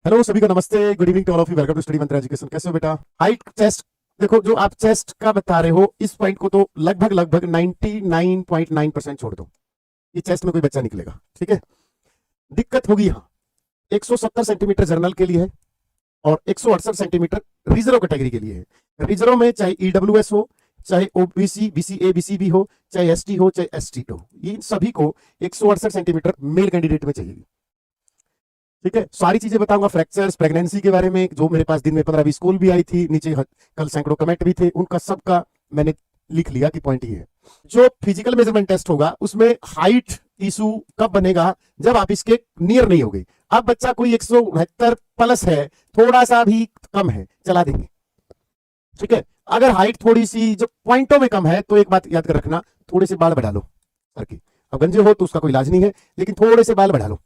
Hello सभी को नमस्ते, good evening to all of you, welcome to Study Mantra Education. कैसे हो बेटा? हाइट चेस्ट, देखो जो आप चेस्ट का बता रहे हो इस पॉइंट को तो लगभग 99.9% छोड़ दो, ये चेस्ट में कोई बच्चा निकलेगा। ठीक है, दिक्कत होगी यहाँ 170 सेंटीमीटर जर्नल के लिए है और 168 सेंटीमीटर रिजर्व कैटेगरी के लिए है। रिजर्व में चाहे ईडब्ल्यूएस हो, चाहे ओबीसी, बीसीए, बीसीबी हो, चाहे एसटी हो, चाहे एसटी हो, इन सभी को 168 सेंटीमीटर मेल कैंडिडेट में चाहिए। ठीक है, सारी चीजें बताऊंगा, फ्रैक्चर्स, प्रेगनेंसी के बारे में, जो मेरे पास दिन में 15-20 कॉल भी आई थी, नीचे कल सैकड़ों कमेंट भी थे, उनका सबका मैंने लिख लिया कि पॉइंट ये है। जो फिजिकल मेजरमेंट टेस्ट होगा उसमें हाइट इशू कब बनेगा? जब आप इसके नियर नहीं होगे। अब बच्चा कोई 169 प्लस है, थोड़ा सा भी कम है, चला देंगे। ठीक है, अगर हाइट थोड़ी सी जो पॉइंटों में कम है तो एक बात याद कर रखना, थोड़े से बाल बढ़ा लो सर की। अब गंजे हो तो उसका कोई इलाज नहीं है, लेकिन थोड़े से बाल बढ़ा लो।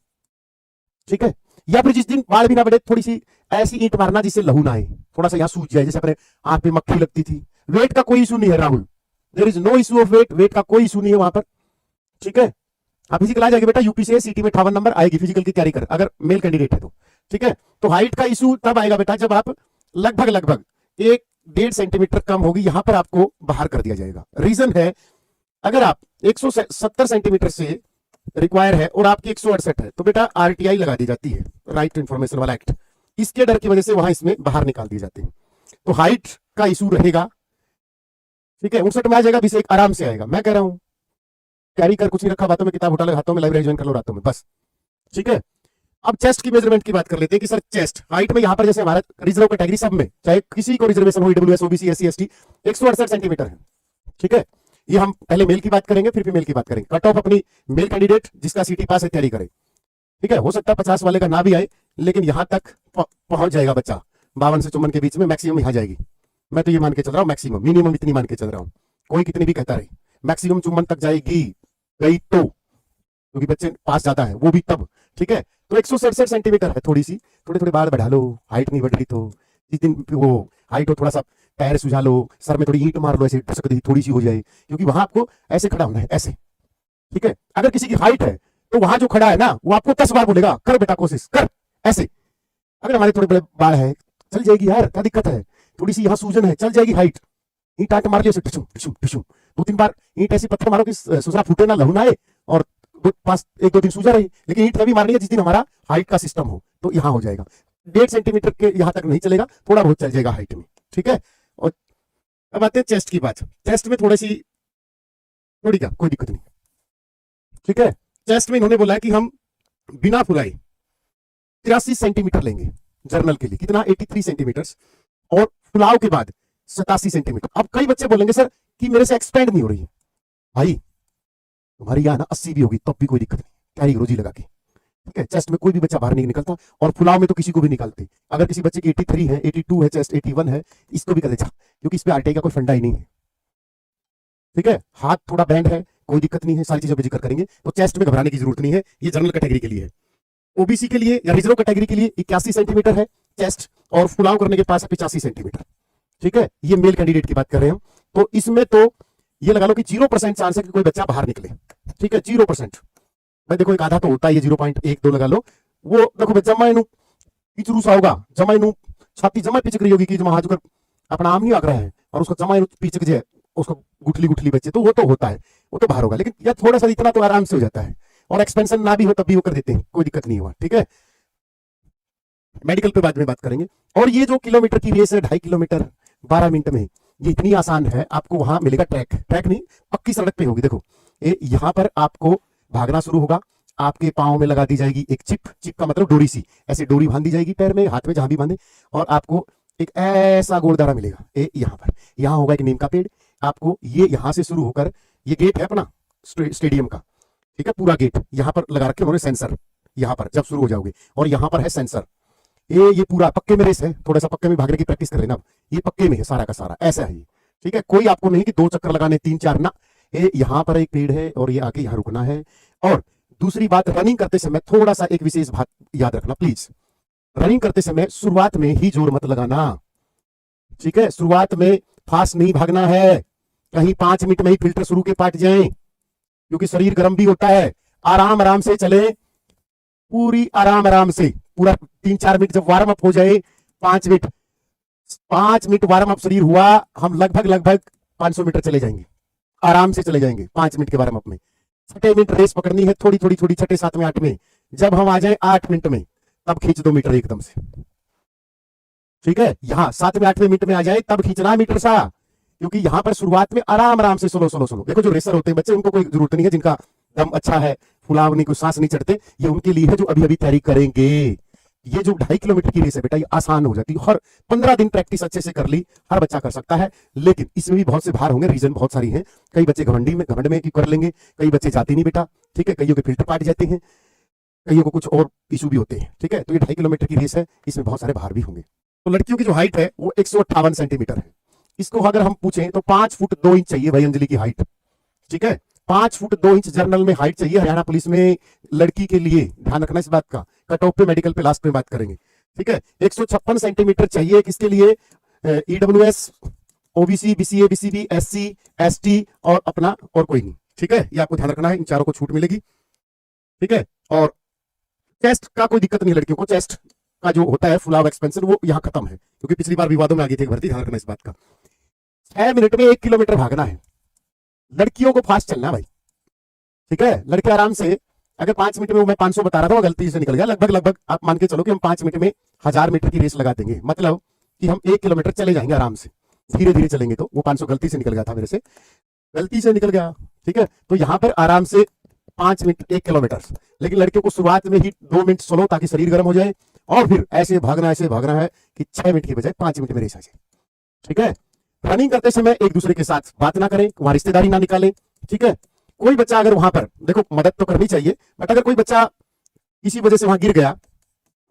ठीक है, या फिर जिस दिन बाल भी ना बढ़े, थोड़ी सी ऐसी ईंट मारना जिससे लहू ना आए, थोड़ा सा यहाँ सूज जाए, जैसे अपने आंख पे मक्खी लगती थी। वेट का कोई इशू नहीं है Rahul, there is no issue of weight, weight का कोई इशू नहीं है वहां पर। ठीक है, आप फिजिकल आ जाएगी बेटा, यूपी से सीटी में 58 नंबर आएगी फिजिकल की तैयारी कर, अगर मेल कैंडिडेट है तो। ठीक है, तो हाइट का इशू तब आएगा बेटा जब आप लगभग 1.5 सेंटीमीटर कम होगी, यहां पर आपको बाहर कर दिया जाएगा। रीजन है, अगर आप 170 सेंटीमीटर से रिक्वायर है और आपकी 168 है तो बेटा आरटीआई लगा दी जाती है, राइट टू इंफॉर्मेशन वाला एक्ट, इसके डर की वजह से वहां इसमें बाहर निकाल दिए जाते हैं। तो हाइट का इशू रहेगा। ठीक है, 59 में आ जाएगा, 20 आराम से आएगा। मैं कह रहा हूं कैरी कर, कुछ नहीं रखा बातों में, किताब उठा लो हाथों में, लाइब्रेरी ज्वाइन कर लो रातों में, बस। ठीक है, अब चेस्ट की मेजरमेंट की बात कर लेते हैं कि सर चेस्ट हाइट में यहां पर जैसे हमारा रिजर्व कैटेगरी सब में, चाहे किसी को रिजर्वेशन हो, EWS, OBC, SC, ST, 168 centimetre है। ठीक है, ये हम पहले मेल की बात करेंगे फिर फीमेल की बात करेंगे। कट ऑफ अपनी मेल कैंडिडेट जिसका सीटी पास है तैयारी करे। ठीक है, हो सकता है 50 वाले का ना भी आए, लेकिन यहां तक पहुंच जाएगा बच्चा, 52 से 54 के बीच में मैक्सिमम यहां जाएगी। मैं तो ये मान के चल रहा हूं, मैक्सिमम, मिनिमम इतनी मान के चल रहा हूं, कोई कितनी भी कहता रहे, मैक्सिमम 54 तक जाएगी, गई तो, क्योंकि बच्चे पास ज्यादा है वो भी तब। ठीक है, तो 167 सेंटीमीटर है, थोड़ी सी थोड़े बाल बढ़ा लो, हाइट नहीं बढ़ रही तो जिस दिन वो हाइट हो थोड़ा सा पैर सुझा लो, सर में थोड़ी ईंट मार लो, ऐसे थोड़ी सी हो जाए, क्योंकि वहां आपको ऐसे खड़ा होना है, ऐसे। ठीक है, अगर किसी की हाइट है तो वहां जो खड़ा है ना वो आपको 10 बार बोलेगा, कर बेटा कोशिश कर, ऐसे। अगर हमारे थोड़े बड़े बाल है, चल जाएगी यार, क्या दिक्कत है, थोड़ी सी यहाँ सूजन है, चल जाएगी हाइट। ईंट आट मार लिया, टिशुम टिशुम टिशुम 2-3 बार ईंट ऐसी पत्थर मारो कि सुसरा फूटे ना, लहू ना आए, और 1-2 दिन सूजा रही, लेकिन ईंट तभी मारनी है जिस दिन हमारा हाइट का सिस्टम हो, तो यहाँ हो जाएगा। 1.5 सेंटीमीटर के यहाँ तक नहीं चलेगा, थोड़ा बहुत चल जाएगा हाइट में। ठीक है, और अब आते हैं चेस्ट की बात। चेस्ट में थोड़ी क्या कोई दिक्कत नहीं। ठीक है, चेस्ट में इन्होंने बोला है कि हम बिना फुलाए 83 सेंटीमीटर लेंगे जर्नल के लिए, कितना 83 सेंटीमीटर, और फुलाव के बाद 87 सेंटीमीटर। अब कई बच्चे बोलेंगे सर कि मेरे से एक्सपेंड नहीं हो रही है। भाई तुम्हारी यहाँ ना 80 भी होगी तब भी कोई दिक्कत नहीं, कैरी रोजी लगा के। ठीक है, चेस्ट में कोई भी बच्चा बाहर नहीं निकलता, और फुलाव में तो किसी को भी निकालते। अगर किसी बच्चे की 83 है, 82 है, चेस्ट 81 है, इसको भी कर देता, क्योंकि इस पे आरटीआई का कोई फंडा ही नहीं है। ठीक है, हाथ थोड़ा बैंड है, कोई दिक्कत नहीं है, सारी चीजों पर जिक्र करेंगे, तो चेस्ट में घबराने की जरूरत नहीं है, ये जनरल कैटेगरी के लिए है। ओबीसी के लिए या रिजर्व कैटेगरी के लिए 81 सेंटीमीटर है चेस्ट, और फुलाव करने के पास 85 सेंटीमीटर। ठीक है, ये मेल कैंडिडेट की बात कर रहे हैं हम, तो इसमें तो ये लगा लो कि 0% चांस है कि कोई बच्चा बाहर निकले। ठीक है, 0%। भाई देखो एक आधा तो होता है, ये 0.12 लगा लो, वो देखो जमा इनू पिचरू सा होगा, जमा इनू छाती जमा पिचक रही होगी कि जमा हाथ अपना आम नहीं आग रहा है, और उसको जमा इनू पिचक जाए, उसको गुठली बच्चे, तो वो तो होता है, वो तो बाहर होगा, लेकिन यार थोड़ा सा इतना तो आराम से हो जाता है, और एक्सपेंशन ना भी हो तब भी वो कर देते हैं, कोई दिक्कत नहीं हुआ। ठीक है, मेडिकल पे बाद में बात करेंगे। और ये जो किलोमीटर की रेस है, 2.5 किलोमीटर 12 मिनट में, ये इतनी आसान है, आपको वहां मिलेगा ट्रैक नहीं, पक्की सड़क पे होगी। देखो यहां पर आपको भागना शुरू होगा, आपके पांव में लगा दी जाएगी एक चिप का मतलब डोरी सी, ऐसे डोरी बांध दी जाएगी पैर में, हाथ में, जहां भी बांधे, और आपको एक ऐसा गोलदारा मिलेगा। यहाँ पर यहाँ होगा एक नीम का पेड़, आपको ये यहाँ से शुरू होकर, ये गेट है अपना स्टेडियम का, ठीक है, पूरा गेट यहाँ पर लगा रखे उन्होंने सेंसर, यहाँ पर जब शुरू हो जाओगे, और यहाँ पर है सेंसर। ये पूरा पक्के में रेस है, थोड़ा सा पक्के में भागने की प्रैक्टिस कर लेना, ये पक्के में है सारा का सारा, ऐसा है ये। ठीक है, कोई आपको नहीं कि 2 चक्कर लगाने, 3-4 ना, यहाँ पर एक पेड़ है और ये आके यहाँ रुकना है। और दूसरी बात, रनिंग करते समय थोड़ा सा एक विशेष बात याद रखना प्लीज, रनिंग करते समय शुरुआत में ही जोर मत लगाना। ठीक है, शुरुआत में फास्ट नहीं भागना है, कहीं 5 मिनट में ही फिल्टर शुरू के पाट जाएं, क्योंकि शरीर गर्म भी होता है। आराम से चले, पूरी आराम से, पूरा 3-4 मिनट जब वार्म अप हो जाए, 5 मिनट वार्म अप शरीर हुआ, हम लगभग लगभग 500 मीटर चले जाएंगे, आराम से चले जाएंगे 5 मिनट के वार्म अप में। 6 मिनट रेस पकड़नी है, थोड़ी थोड़ी थोड़ी, 6, 7, 8 में। जब हम आ जाए 8 मिनट में, तब खींच 2 मीटर एकदम से, ठीक है। यहां 7वें 8वें मिनट में आ जाए तब खींचना मीटर सा, क्योंकि यहां पर शुरुआत में आराम आराम से स्लो स्लो स्लो। देखो जो रेसर होते हैं बच्चे, उनको कोई जरूरत नहीं है, जिनका दम अच्छा है, फुलाव नहीं, कोई सांस नहीं चढ़ते, ये उनके लिए है जो अभी अभी तैयारी करेंगे। ये जो 2.5 किलोमीटर की रेस है बेटा, ये आसान हो जाती है। हर 15 दिन प्रैक्टिस अच्छे से कर ली, हर बच्चा कर सकता है। लेकिन इसमें भी बहुत से भार होंगे, रीजन बहुत सारी हैं। कई बच्चे घमंड में कर लेंगे, कई बच्चे जाते नहीं बेटा, ठीक है। कईयों के फिल्टर पाट जाते हैं, कईयों को कुछ और इशू भी होते हैं, ठीक है। तो ये 2.5 किलोमीटर की रेस है, इसमें बहुत सारे भार भी होंगे। तो लड़कियों की जो हाइट है वो 158 सेंटीमीटर है। इसको अगर हम पूछें तो 5 फुट 2 इंच चाहिए भाई अंजलि की हाइट, ठीक है। 5 फुट 2 इंच जर्नल में हाइट चाहिए हरियाणा पुलिस में लड़की के लिए। ध्यान रखना इस बात का, कट ऑफ पे मेडिकल पे लास्ट में बात करेंगे, ठीक है। 156 सेंटीमीटर चाहिए किसके लिए? EWS, OBC, BCA, BCB, SC, ST और अपना और कोई नहीं, ठीक है। ये आपको ध्यान रखना है, इन चारों को छूट मिलेगी, ठीक है। और चेस्ट का कोई दिक्कत नहीं, लड़कियों को चेस्ट का जो होता है फुलाव एक्सपेंशन वो यहाँ खत्म है, क्योंकि पिछली बार विवादों में आ गई थी भर्ती। ध्यान रखना इस बात का। 6 मिनट में 1 किलोमीटर भागना है, लड़कियों को फास्ट चलना है भाई, ठीक है। लड़के आराम से, अगर 5 मिनट में मैं 500 बता रहा था वो गलती से निकल गया, लगभग लगभग आप मान के चलो कि हम 5 मिनट में 1000 मीटर की रेस लगा देंगे, मतलब कि हम 1 किलोमीटर चले जाएंगे आराम से, धीरे धीरे चलेंगे। तो वो 500 गलती से निकल गया था मेरे से, गलती से निकल गया, ठीक है। तो यहां पर आराम से 5 मिनट 1 किलोमीटर। लेकिन लड़कियों को शुरुआत में ही 2 मिनट स्लो, ताकि शरीर गर्म हो जाए, और फिर ऐसे भागना है कि 6 मिनट की बजाय 5 मिनट में रेस आ जाए, ठीक है। रनिंग करते समय एक दूसरे के साथ बात ना करें, वहां रिश्तेदारी ना निकालें, ठीक है। कोई बच्चा अगर वहां पर, देखो मदद तो करनी चाहिए, बट अगर कोई बच्चा किसी वजह से वहां गिर गया,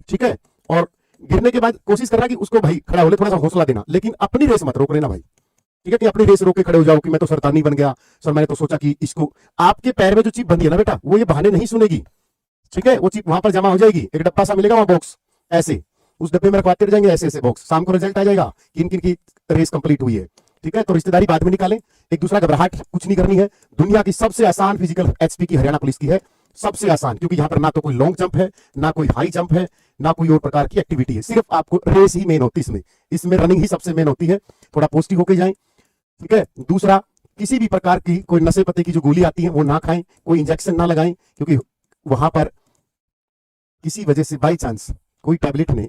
ठीक है, और गिरने के बाद कोशिश करना कि उसको भाई खड़ा होले, थोड़ा सा हौसला देना, लेकिन अपनी रेस मत रोक लेना भाई, ठीक है। कि अपनी रेस रोक के खड़े हो जाओ कि मैं तो सरतानी बन गया सर, मैंने तो सोचा कि इसको, आपके पैर में जो चिप बंधी है ना बेटा, वो ये बहाने नहीं सुनेगी, ठीक है। वो चिप वहां पर जमा हो जाएगी, एक डब्बा सा मिलेगा वहां बॉक्स, ऐसे उस डब्बे में रखवाते रह जाएंगे, ऐसे ऐसे बॉक्स, शाम को रिजल्ट आ जाएगा किन किन की रेस कंप्लीट हुई है, ठीक है। तो रिश्तेदारी बाद में निकालें, एक दूसरा घबराहट कुछ नहीं करनी है। दुनिया की सबसे आसान फिजिकल एचपी की हरियाणा पुलिस की है, सबसे आसान, क्योंकि यहां पर ना तो कोई लॉन्ग जंप है, ना कोई हाई जंप है, ना कोई और प्रकार की एक्टिविटी है, सिर्फ आपको रेस ही मेन होती है इसमें रनिंग ही सबसे मेन होती है। थोड़ा पौष्टिक होके जाएं, ठीक है। दूसरा, किसी भी प्रकार की कोई नशे पत्ते की जो गोली आती है वो ना खाएं, कोई इंजेक्शन ना लगाएं, क्योंकि वहां पर किसी वजह से बाई चांस कोई टैबलेट ने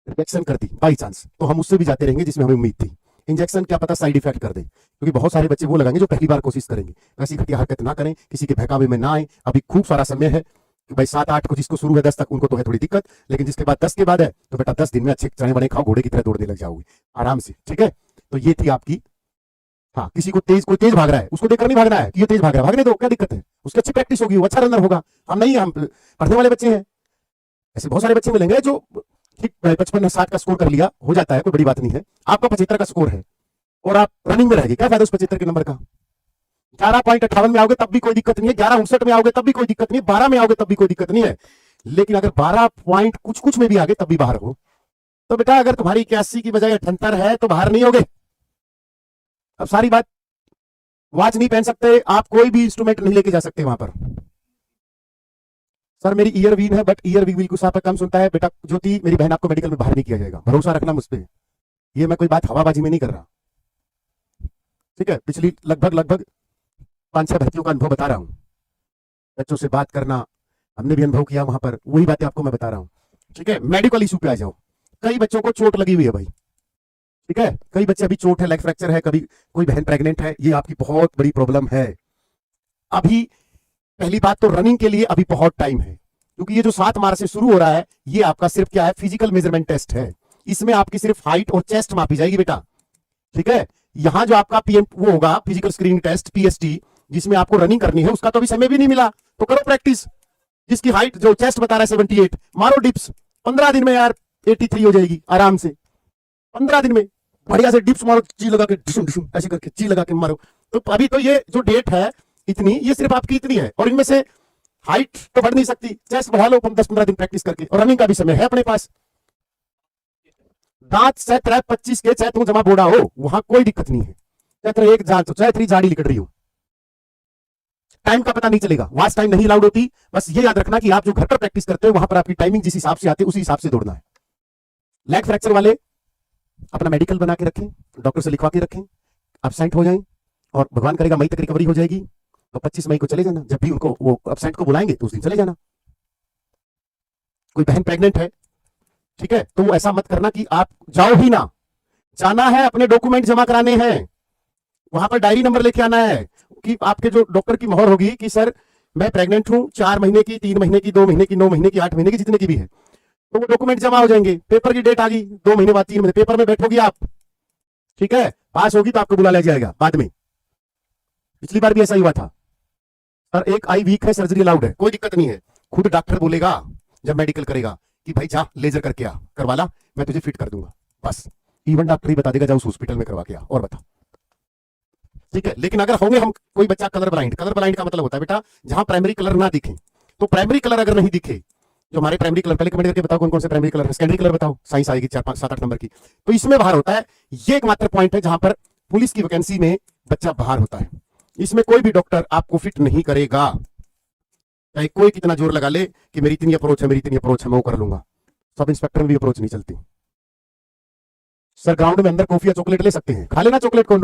रिएक्शन कर दी बाई चांस, तो हम उससे भी जाते रहेंगे जिसमें हमें उम्मीद थी। इंजेक्शन क्या पता साइड इफेक्ट कर दे, क्योंकि बहुत सारे बच्चे वो लगाएंगे जो पहली बार कोशिश करेंगे। ऐसी घटिया हरकत ना करें, किसी के बहकावे में ना आए। अभी खूब सारा समय है कि भाई 7-8 को जिसको शुरू है 10 तक उनको तो है थोड़ी दिक्कत, लेकिन जिसके बाद 10 के बाद है तो बेटा 10 दिन में अच्छे चने बने खाओ, घोड़े की तरह दौड़ने लग जाओगे आराम से, ठीक है। तो ये थी आपकी, हाँ, किसी को कोई तेज भाग रहा है, उसको देखकर नहीं भागना है कि ये तेज भाग रहा है, भागने दो, क्या दिक्कत है, उसकी अच्छी प्रैक्टिस होगी, वो अच्छा रनर होगा। हम नहीं, हम पढ़ने वाले बच्चे हैं, ऐसे बहुत सारे बच्चे मिलेंगे जो ठीक 55-60 का स्कोर कर लिया, हो जाता है, कोई बड़ी बात नहीं है। आपका 75 का स्कोर है और आप रनिंग में रहेंगे, क्या फायदा उस 75 के नंबर का? 11.58 में आओगे तब भी कोई दिक्कत नहीं है, 11.59 में आओगे तब भी कोई दिक्कत नहीं है, 12 में आओगे तब भी कोई दिक्कत नहीं है। लेकिन अगर 12 पॉइंट कुछ कुछ में भी आगे तब भी बाहर हो, तो बेटा अगर तुम्हारी 81 की बजाय 78 है तो बाहर नहीं होगे। अब सारी बात, वॉच नहीं पहन सकते आप, कोई भी इंस्ट्रूमेंट नहीं लेके जा सकते वहां पर। सर मेरी ईयर वीन है, बट ईयर वीन बिल्कुल साफ कम सुनता है। बेटा ज्योति मेरी बहन, आपको मेडिकल में बाहर नहीं किया जाएगा, भरोसा रखना मुझ पर। ये मैं कोई बात हवाबाजी में नहीं कर रहा, ठीक है। पिछली लगभग 5-6 भर्तियों का अनुभव बता रहा हूं, बच्चों से बात करना हमने भी अनुभव किया वहां पर, वही बातें आपको मैं बता रहा हूं, ठीक है। मेडिकल इशू पे आ जाओ, कई बच्चों को चोट लगी हुई है भाई, ठीक है। कई बच्चे अभी चोट है, लेग फ्रैक्चर है, कभी कोई बहन प्रेग्नेंट है, ये आपकी बहुत बड़ी प्रॉब्लम है। अभी पहली बात तो रनिंग के लिए अभी बहुत टाइम है, क्योंकि ये जो 7 मार्च से शुरू हो रहा है, ये आपका सिर्फ क्या है, फिजिकल मेजरमेंट टेस्ट है। इसमें आपकी सिर्फ हाइट और चेस्ट मापी जाएगी बेटा, ठीक है। यहां जो आपका पीएम वो होगा फिजिकल स्क्रीनिंग टेस्ट पीएसटी, जिसमें आपको रनिंग करनी है, उसका तो अभी समय भी नहीं मिला, तो करो प्रैक्टिस। जिसकी हाइट जो चेस्ट बता रहा है 78, मारो डिप्स 15 दिन में यार 83 हो जाएगी आराम से, 15 दिन में बढ़िया से डिप्स मारो, ची लगा के डिशुम डिशुम ऐसे करके ची लगा के मारो। तो अभी तो ये जो डेट है इतनी, ये सिर्फ आपकी इतनी है, और इनमें से हाइट तो बढ़ नहीं सकती, चेस्ट बढ़ा लो 10-15 दिन प्रैक्टिस करके, और रनिंग का भी समय है अपने पास। दांत चाहे 25 के, चाहे तुम जमा बोड़ा हो, वहां कोई दिक्कत नहीं है, चाहे एक जान तो चाहे 3 जाड़ी निकल रही हो, टाइम का पता नहीं चलेगा, वॉच टाइम नहीं अलाउड होती। बस ये याद रखना कि आप जो घर पर प्रैक्टिस करते हो वहां पर आपकी टाइमिंग जिस हिसाब से आती है उसी हिसाब से दौड़ना है। लेग फ्रैक्चर वाले अपना मेडिकल बना के रखें, डॉक्टर से लिखवा के रखें, एब्सेंट हो जाएं और भगवान करेगा मई तक रिकवरी हो जाएगी तो 25 मई को चले जाना। जब भी उनको वो एब्सेंट को बुलाएंगे तो उस दिन चले जाना। कोई बहन प्रेग्नेंट है, ठीक है, तो वो ऐसा मत करना कि आप जाओ ही ना, जाना है, अपने डॉक्यूमेंट जमा कराने हैं, वहां पर डायरी नंबर लेके आना है कि आपके जो डॉक्टर की मोहर होगी कि सर मैं प्रेग्नेंट हूं, 4 महीने की, 3 महीने की, 2 महीने की, 9 महीने की, 8 महीने की, जितने की भी है, तो वो डॉक्यूमेंट जमा हो जाएंगे। पेपर की डेट आ गई 2 महीने बाद, 3 महीने पेपर में बैठोगी आप, ठीक है, पास होगी तो आपको बुला लिया जाएगा बाद में। पिछली बार भी ऐसा ही हुआ था, सर एक आई वीक है, सर्जरी अलाउड है, कोई दिक्कत नहीं है, खुद डॉक्टर बोलेगा जब मेडिकल करेगा कि भाई जा लेजर करके आ, करवा ला, मैं तुझे फिट कर दूंगा, बस। इवन डॉक्टर ही बता देगा जा उस हॉस्पिटल में करवा के आ और बता, ठीक है। लेकिन अगर होंगे हम कोई बच्चा कलर ब्लाइंड, कलर ब्लाइंड का मतलब होता है बेटा जहां प्राइमरी कलर ना दिखे, तो प्राइमरी कलर अगर नहीं दिखे, जो हमारे प्राइमरी कलर, पहले कमेंट करके बताओ कौन कौन से प्राइमरी कलर है, सेकेंडरी कलर बताओ, साइंस आएगी 4 5 7 8 नंबर की, तो इसमें बाहर होता है। ये एकमात्र पॉइंट है जहां पर पुलिस की वैकेंसी में बच्चा बाहर होता है। इसमें कोई भी डॉक्टर आपको फिट नहीं करेगा, चाहे कोई कितना जोर लगा ले कि मेरी इतनी अप्रोच है, मेरी इतनी अप्रोच है, मैं वो कर लूंगा। सब इंस्पेक्टर में भी अप्रोच नहीं चलती। सर ग्राउंड में अंदर कॉफी या चॉकलेट ले सकते हैं, खा लेना चॉकलेट को,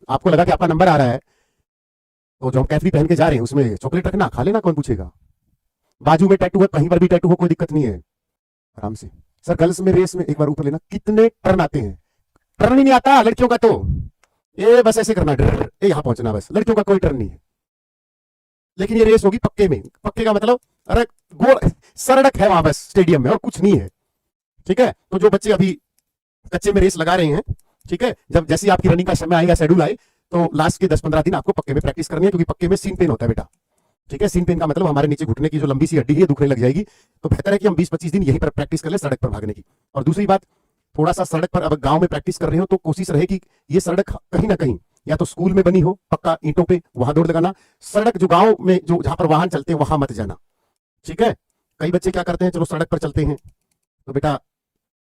आपको लगा कि आपका नंबर आ रहा है तो जो हम कैफरी पहन के जा रहे हैं उसमें चॉकलेट रखना, खा लेना, कौन पूछेगा। बाजू में टैटू है, कहीं पर भी टैटू हो, कोई दिक्कत नहीं है, आराम से। सर गर्ल्स में रेस में एक बार ऊपर लेना, कितने टर्न आते हैं, टर्न ही नहीं आता लड़कियों का, तो ये बस ऐसे करना, ये यहां पहुंचना, बस लड़कियों का कोई टर्न नहीं है। लेकिन ये रेस होगी पक्के में, पक्के का मतलब अरे गोल सड़क है वहां बस स्टेडियम में और कुछ नहीं है, ठीक है। तो जो बच्चे अभी कच्चे में रेस लगा रहे हैं, ठीक है, जब जैसे आपकी रनिंग का समय आएगा, शेड्यूल आए, तो लास्ट के 10-15 दिन आपको पक्के में प्रैक्टिस करनी है, क्योंकि पक्के में सीन पेन होता है बेटा, ठीक है। सीन पेन का मतलब हमारे नीचे घुटने की जो लंबी सी हड्डी है दुखने लग जाएगी, तो बेहतर है कि हम 20-25 दिन यहीं पर प्रैक्टिस कर ले सड़क पर भागने की। और दूसरी बात, थोड़ा सा सड़क पर, अब गांव में प्रैक्टिस कर रहे हो तो कोशिश रहे कि ये सड़क कहीं ना कहीं या तो स्कूल में बनी हो पक्का ईंटों पे, वहां दौड़ लगाना। सड़क जो गांव में जो जहां पर वाहन चलते हैं वहां मत जाना, ठीक है। कई बच्चे क्या करते हैं, चलो सड़क पर चलते हैं, तो बेटा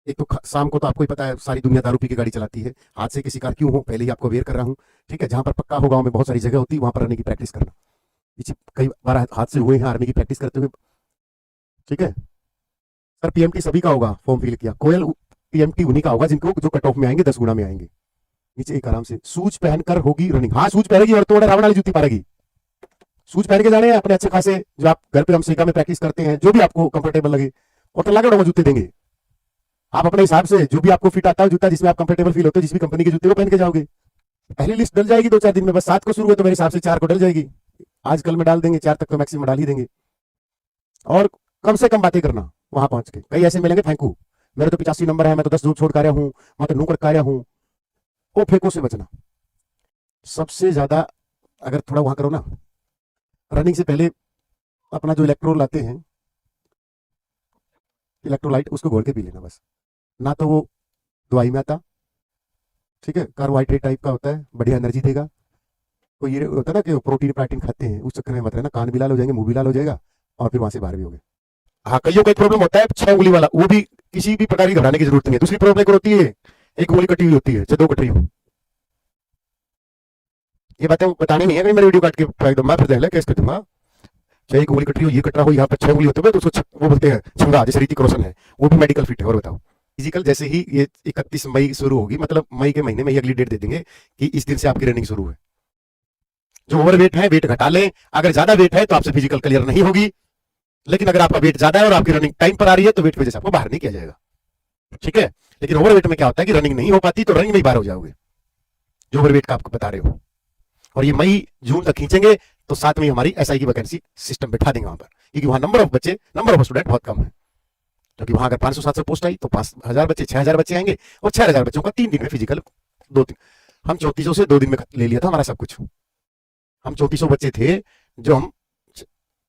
एक तो शाम को तो आपको ही पता है सारी दुनिया दारू पी के गाड़ी चलाती है, हादसे की शिकार क्यों हो पहले ही आपको अवेयर कर रहा हूं, ठीक है। जहां पर पक्का हो, गांव में बहुत सारी जगह होती है, वहां पर रहने की प्रैक्टिस करना। पीछे कई बार हादसे हुए हैं आर्मी की प्रैक्टिस करते हुए, ठीक है। सर पीएमटी सभी का होगा, फॉर्म फिल किया, कोयल पीएमटी उन्हीं का होगा जिनको जो कट ऑफ में आएंगे, 10 गुना में आएंगे। नीचे एक आराम से शूज पहनकर होगी रनिंग, हाँ शूज पहनेगी और तोड़ रावण वाली जूती पारेगी, शूज पहन के जाने हैं अपने अच्छे खासे, जो आप घर पे हम सेका में प्रैक्टिस करते हैं, जो भी आपको कंफर्टेबल लगे, और तो लगे जूते देंगे आप अपने हिसाब से, जो भी आपको फिट आता है जूता, जिसमें आप कंफर्टेबल फील होते हो, जिस भी कंपनी के जूते वो पहन के जाओगे। पहली लिस्ट डल जाएगी 2-4 दिन में, बस 7 को शुरू है तो मेरे हिसाब से 4 को डल जाएगी, आज कल में डाल देंगे, 4 तक तो मैक्सिमम डाल ही देंगे। और कम से कम बातें करना वहां पहुंच के, कई ऐसे मिलेंगे फेंकू, मेरे तो 85 नंबर है, मैं तो 10 दूर छोड़ कर आया हूं, मैं तो नू कर आया हूं, वो फेंको से बचना। सबसे ज्यादा अगर थोड़ा वहां करो ना, रनिंग से पहले अपना जो इलेक्ट्रोल लाते हैं, इलेक्ट्रोलाइट, उसको घोल के पी लेना बस, ना तो वो दवाई में आता, ठीक है, कार्बोहाइड्रेट टाइप का होता है, बढ़िया एनर्जी देगा। तो ये होता है ना कि प्रोटीन प्रोटीन खाते हैं, उस चक्कर में मत रहना, कान भी लाल हो जाएंगे, मुंह भी लाल हो जाएगा और फिर वहां से बाहर भी हो गए। हाँ कईयों का एक प्रॉब्लम होता है 6 उंगली वाला, वो भी किसी भी प्रकार की घबराने की जरूरत नहीं है। दूसरी प्रॉब्लम एक होती है, एक उंगली कटी हुई होती है, चाहे 2 कट रही हो। ये बातें बतानी नहीं है, मेरी वीडियो काट के एकदम मैं फिर केस कर दूंगा। चाहे एक उंगली कट रही हो, ये कट रहा हो, यहाँ पर 6 उंगली होते हुए तो उसको वो बोलते हैं छंगा, जैसे ऋतिक रोशन है, वो भी मेडिकल फिट है। और बताओ फिजिकल जैसे ही ये 31 मई शुरू होगी, मतलब मई के महीने में ही अगली डेट दे देंगे कि इस दिन से आपकी रनिंग शुरू है। जो ओवर वेट है वेट घटा लें, अगर ज्यादा वेट है तो आपसे फिजिकल क्लियर नहीं होगी, लेकिन अगर आपका वेट ज्यादा है और आपकी रनिंग टाइम पर आ रही है तो वेट की वजह से आपको बाहर नहीं किया जाएगा, ठीक है। लेकिन ओवर वेट में क्या होता है कि रनिंग नहीं हो पाती तो रनिंग में ही बाहर हो जाओगे, जो ओवर वेट का आपको बता रहे हो। और ये मई जून तक खींचेंगे तो साथ में हमारी एसआई की वैकेंसी सिस्टम बैठा देंगे वहां पर, क्योंकि वहां नंबर ऑफ स्टूडेंट बहुत कम है। क्योंकि वहां अगर 500-700 पोस्ट आई तो 5000 बच्चे, 6000 बच्चे आएंगे, और 6000 बच्चों का 3 दिन में फिजिकल, 2 दिन। हम 3400 से 2 दिन में ले लिया था हमारा सब कुछ। हम 3400 बच्चे थे जो हम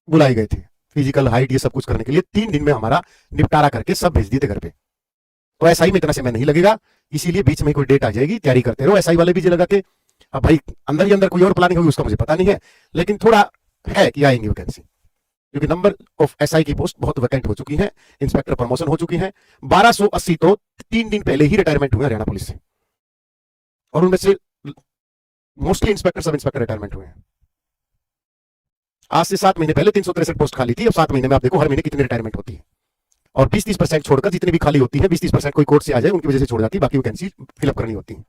बुलाए गए थे फिजिकल हाइट ये सब कुछ करने के लिए, 3 दिन में हमारा निपटारा करके सब भेज दिए थे घर पे। तो एसआई में इतना समय नहीं लगेगा, इसीलिए बीच में कोई डेट आ जाएगी, तैयारी करते रहो। एसआई वाले भी लगा के, अब भाई अंदर ही अंदर कोई और प्लानिंग होगी उसका मुझे पता नहीं है, लेकिन थोड़ा है कि आएंगी वैकेंसी, क्योंकि नंबर ऑफ एसआई की पोस्ट बहुत वैकेंट हो चुकी है, इंस्पेक्टर प्रमोशन हो चुकी है। 1280 तो 3 दिन पहले ही रिटायरमेंट हुए हरियाणा पुलिस से, और उनमें से mostly inspector sub inspector retirement हुए हैं। आज से 7 महीने पहले 363 पोस्ट खाली थी, अब 7 महीने में आप देखो हर महीने कितनी रिटायरमेंट होती है। और 20-30% छोड़कर जितनी भी खाली होती है, 20-30% कोई कोर्ट से आ जाए उनकी वजह से छोड़ जाती है, बाकी वैकेंसी फिलअप करनी होती है।